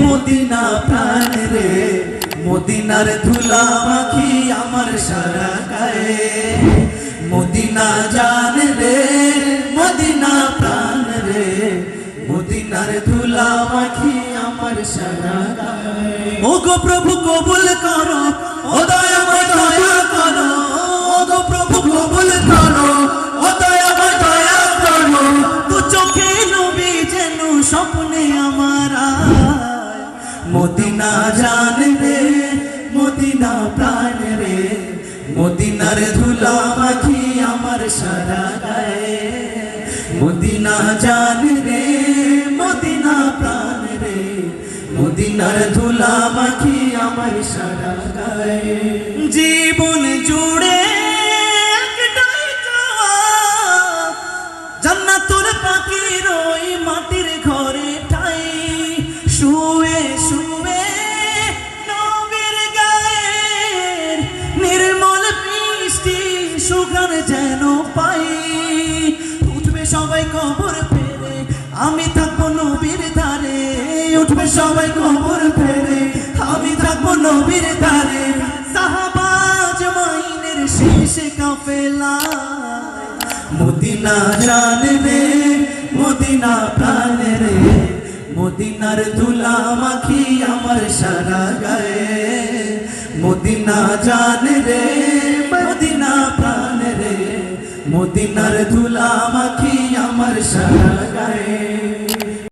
Medina প্রাণ রে, মদিনার ধুলা মাখি আমার সারা গায়ে। মদিনা জান রে, মদিনা প্রাণ রে, মদিনার ধুলা মাখি আমার সারা গায়ে। ও গো প্রভু কবুল করো, ও দয়াময় দয়া করো, ও গো প্রভু কবুল করো, ও দয়াময় দয়া করো। দু চোখে নবী যেন স্বপ্নে আমার আয়। মদিনা জান রে, মদিনা প্রাণ রে, মদিনার ধুলা মাখি আমার সারা গায়ে। মদিনা জান রে, মদিনা প্রাণ রে, মদিনার ধুলা মাখি আমার সারা গায়ে। জীবন জুড়ে একটাই চাওয়া, জান্নাতুল পাখির ওই মাটির ঘরে ঠাই। শুয়ে শুয়ে নবীর গায়ের নির্মল বৃষ্টি সুগান যেন পাই। উঠবে সবাই কবর ফেরে, আমি থাকবো নবীর ধারে। উঠবে সবাই কবর ফেরে, আমি থাকবো নবীর ধারে। সাহাবা আজমাইনের শেষে কাফেলা। মদিনা জান রে, মদিনা প্রাণ রে, মদিনার ধুলা মাখি আমার সারা গায়ে। মদিনা জান রে, মদিনা প্রাণ রে, মদিনার ধুলা মাখি আমার সারা গায়ে।